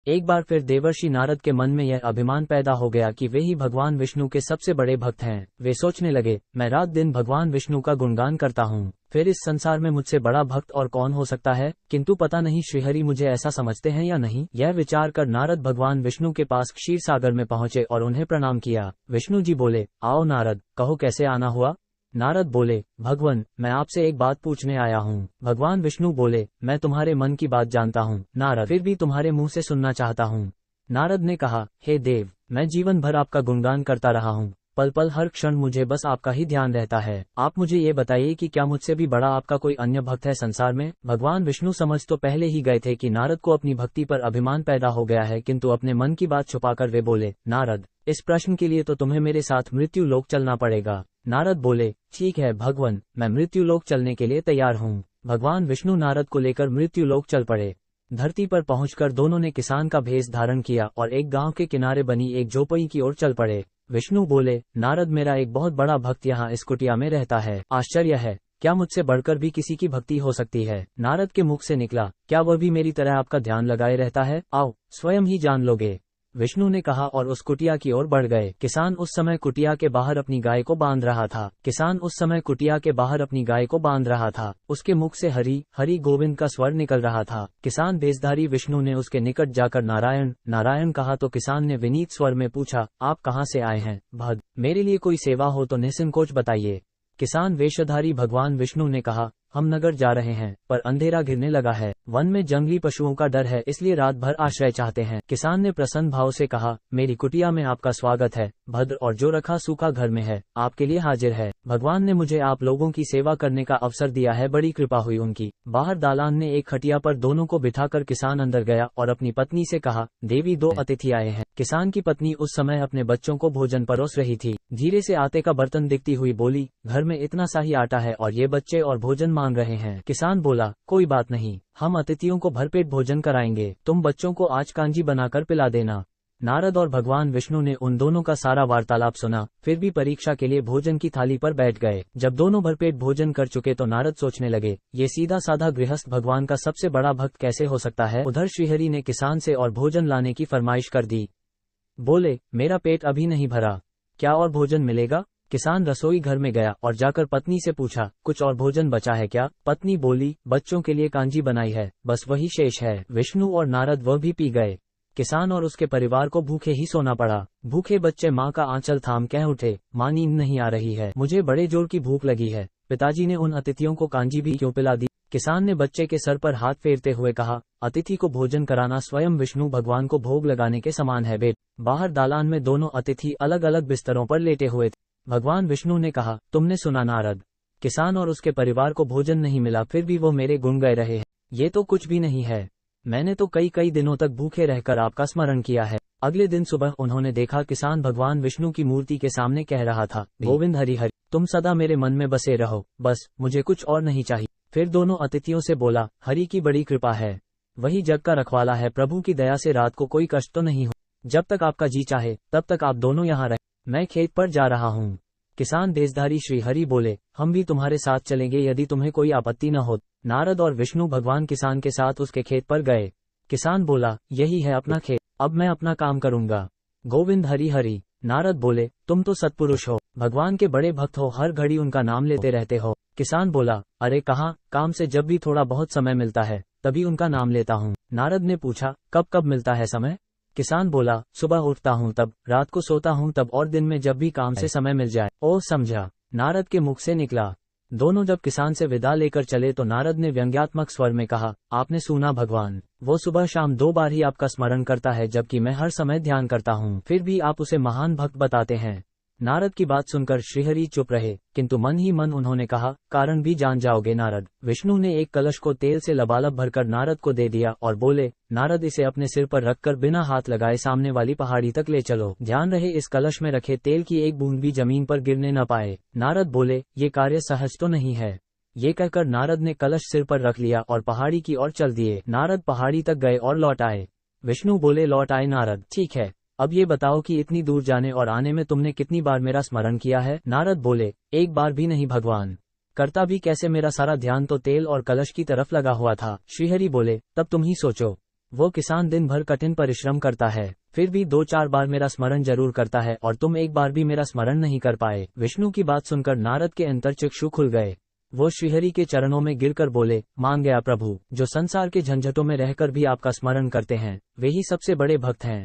एक बार फिर देवर्षि नारद के मन में यह अभिमान पैदा हो गया कि वे ही भगवान विष्णु के सबसे बड़े भक्त हैं। वे सोचने लगे, मैं रात दिन भगवान विष्णु का गुणगान करता हूँ, फिर इस संसार में मुझसे बड़ा भक्त और कौन हो सकता है। किंतु पता नहीं श्रीहरि मुझे ऐसा समझते हैं या नहीं। यह विचार कर नारद भगवान विष्णु के पास क्षीर सागर में पहुंचे और उन्हें प्रणाम किया। विष्णु जी बोले, आओ नारद, कहो कैसे आना हुआ। नारद बोले, भगवान, मैं आपसे एक बात पूछने आया हूँ। भगवान विष्णु बोले, मैं तुम्हारे मन की बात जानता हूँ नारद, फिर भी तुम्हारे मुंह से सुनना चाहता हूँ। नारद ने कहा, हे देव, मैं जीवन भर आपका गुणगान करता रहा हूँ, पल पल हर क्षण मुझे बस आपका ही ध्यान रहता है। आप मुझे ये बताइए कि क्या मुझसे भी बड़ा आपका कोई अन्य भक्त है संसार में। भगवान विष्णु समझ तो पहले ही गए थे कि नारद को अपनी भक्ति पर अभिमान पैदा हो गया है, किंतु अपने मन की बात छुपाकर वे बोले, नारद, इस प्रश्न के लिए तो तुम्हें मेरे साथ मृत्यु लोक चलना पड़ेगा। नारद बोले, ठीक है भगवान, मैं मृत्यु लोक चलने के लिए तैयार हूँ। भगवान विष्णु नारद को लेकर मृत्यु लोक चल पड़े। धरती पर पहुंचकर दोनों ने किसान का भेष धारण किया और एक गांव के किनारे बनी एक झोपड़ी की ओर चल पड़े। विष्णु बोले, नारद, मेरा एक बहुत बड़ा भक्त यहाँ इस कुटिया में रहता है। आश्चर्य है, क्या मुझसे बढ़कर भी किसी की भक्ति हो सकती है। नारद के मुख से निकला, क्या वह भी मेरी तरह आपका ध्यान लगाए रहता है। आओ स्वयं ही जान लोगे। विष्णु ने कहा और उस कुटिया की ओर बढ़ गए। किसान उस समय कुटिया के बाहर अपनी गाय को बांध रहा था। उसके मुख से हरि हरि गोविंद का स्वर निकल रहा था। किसान भेषधारी विष्णु ने उसके निकट जाकर नारायण नारायण कहा तो किसान ने विनीत स्वर में पूछा, आप कहाँ से आए हैं भद, मेरे लिए कोई सेवा हो तो निसंकोच बताइए। किसान वेशधारी भगवान विष्णु ने कहा, हम नगर जा रहे हैं, पर अंधेरा घिरने लगा है, वन में जंगली पशुओं का डर है, इसलिए रात भर आश्रय चाहते हैं। किसान ने प्रसन्न भाव से कहा, मेरी कुटिया में आपका स्वागत है भद्र, और जो रखा सूखा घर में है आपके लिए हाजिर है। भगवान ने मुझे आप लोगों की सेवा करने का अवसर दिया है, बड़ी कृपा हुई उनकी। बाहर दालान ने एक खटिया पर दोनों को बिठाकर किसान अंदर गया और अपनी पत्नी से कहा, देवी, दो अतिथि आए हैं। किसान की पत्नी उस समय अपने बच्चों को भोजन परोस रही थी। धीरे से आटे का बर्तन दिखती हुई बोली, घर में इतना सा ही आटा है और ये बच्चे और भोजन मांग रहे हैं। किसान बोला, कोई बात नहीं, हम अतिथियों को भरपेट भोजन कराएंगे, तुम बच्चों को आज कांजी बनाकर पिला देना। नारद और भगवान विष्णु ने उन दोनों का सारा वार्तालाप सुना, फिर भी परीक्षा के लिए भोजन की थाली पर बैठ गए। जब दोनों भरपेट भोजन कर चुके तो नारद सोचने लगे, ये सीधा साधा गृहस्थ भगवान का सबसे बड़ा भक्त कैसे हो सकता है। उधर श्रीहरि ने किसान से और भोजन लाने की फरमाइश कर दी। बोले, मेरा पेट अभी नहीं भरा, क्या और भोजन मिलेगा। किसान रसोई घर में गया और जाकर पत्नी से पूछा, कुछ और भोजन बचा है क्या। पत्नी बोली, बच्चों के लिए कांजी बनाई है, बस वही शेष है। विष्णु और नारद वह भी पी गए। किसान और उसके परिवार को भूखे ही सोना पड़ा। भूखे बच्चे माँ का आंचल थाम कह उठे, माँ नींद नहीं आ रही है, मुझे बड़े जोर की भूख लगी है। पिताजी ने उन अतिथियों को कांजी भी क्यों पिला दी। किसान ने बच्चे के सर पर हाथ फेरते हुए कहा, अतिथि को भोजन कराना स्वयं विष्णु भगवान को भोग लगाने के समान है बेट। बाहर दालान में दोनों अतिथि अलग अलग बिस्तरों पर लेटे हुए थे। भगवान विष्णु ने कहा, तुमने सुना नारद, किसान और उसके परिवार को भोजन नहीं मिला, फिर भी वो मेरे गुण गाए रहे हैं। ये तो कुछ भी नहीं है, मैंने तो कई कई दिनों तक भूखे रहकर आपका स्मरण किया है। अगले दिन सुबह उन्होंने देखा किसान भगवान विष्णु की मूर्ति के सामने कह रहा था, गोविंद हरि हरि, तुम सदा मेरे मन में बसे रहो, बस मुझे कुछ और नहीं चाहिए। फिर दोनों अतिथियों से बोला, हरि की बड़ी कृपा है, वही जग का रखवाला है, प्रभु की दया से रात को कोई कष्ट तो नहीं हो। जब तक आपका जी चाहे तब तक आप दोनों यहाँ रहे, मैं खेत पर जा रहा हूँ। किसान देशधारी श्री हरि बोले, हम भी तुम्हारे साथ चलेंगे यदि तुम्हें कोई आपत्ति न हो। नारद और विष्णु भगवान किसान के साथ उसके खेत पर गए। किसान बोला, यही है अपना खेत, अब मैं अपना काम करूंगा। गोविंद हरि हरि। नारद बोले, तुम तो सत्पुरुष हो, भगवान के बड़े भक्त हो, हर घड़ी उनका नाम लेते रहते हो। किसान बोला, अरे कहाँ, काम से जब भी थोड़ा बहुत समय मिलता है तभी उनका नाम लेता हूँ। नारद ने पूछा, कब कब मिलता है समय। किसान बोला, सुबह उठता हूँ तब, रात को सोता हूँ तब, और दिन में जब भी काम से समय मिल जाए। ओ समझा, नारद के मुख से निकला। दोनों जब किसान से विदा लेकर चले तो नारद ने व्यंग्यात्मक स्वर में कहा, आपने सुना भगवान, वो सुबह शाम 2 बार ही आपका स्मरण करता है, जबकि मैं हर समय ध्यान करता हूँ, फिर भी आप उसे महान भक्त बताते हैं। नारद की बात सुनकर श्रीहरि चुप रहे, किंतु मन ही मन उन्होंने कहा, कारण भी जान जाओगे नारद। विष्णु ने एक कलश को तेल से लबालब भरकर नारद को दे दिया और बोले, नारद, इसे अपने सिर पर रखकर बिना हाथ लगाए सामने वाली पहाड़ी तक ले चलो, ध्यान रहे इस कलश में रखे तेल की एक बूंद भी जमीन पर गिरने न पाए। नारद बोले, ये कार्य सहज तो नहीं है। ये कहकर नारद ने कलश सिर पर रख लिया और पहाड़ी की ओर चल दिए। नारद पहाड़ी तक गए और लौट आए। विष्णु बोले, लौट आए नारद, ठीक है, अब ये बताओ कि इतनी दूर जाने और आने में तुमने कितनी बार मेरा स्मरण किया है। नारद बोले, एक बार भी नहीं भगवान, करता भी कैसे, मेरा सारा ध्यान तो तेल और कलश की तरफ लगा हुआ था। श्रीहरि बोले, तब तुम ही सोचो, वो किसान दिन भर कठिन परिश्रम करता है, फिर भी 2-4 बार मेरा स्मरण जरूर करता है और तुम एक बार भी मेरा स्मरण नहीं कर पाए। विष्णु की बात सुनकर नारद के अंतर्चक्षु खुल गए। वो श्रीहरि के चरणों में गिरकर बोले, मान गया प्रभु, जो संसार के झंझटों में रहकर भी आपका स्मरण करते हैं वे ही सबसे बड़े भक्त हैं।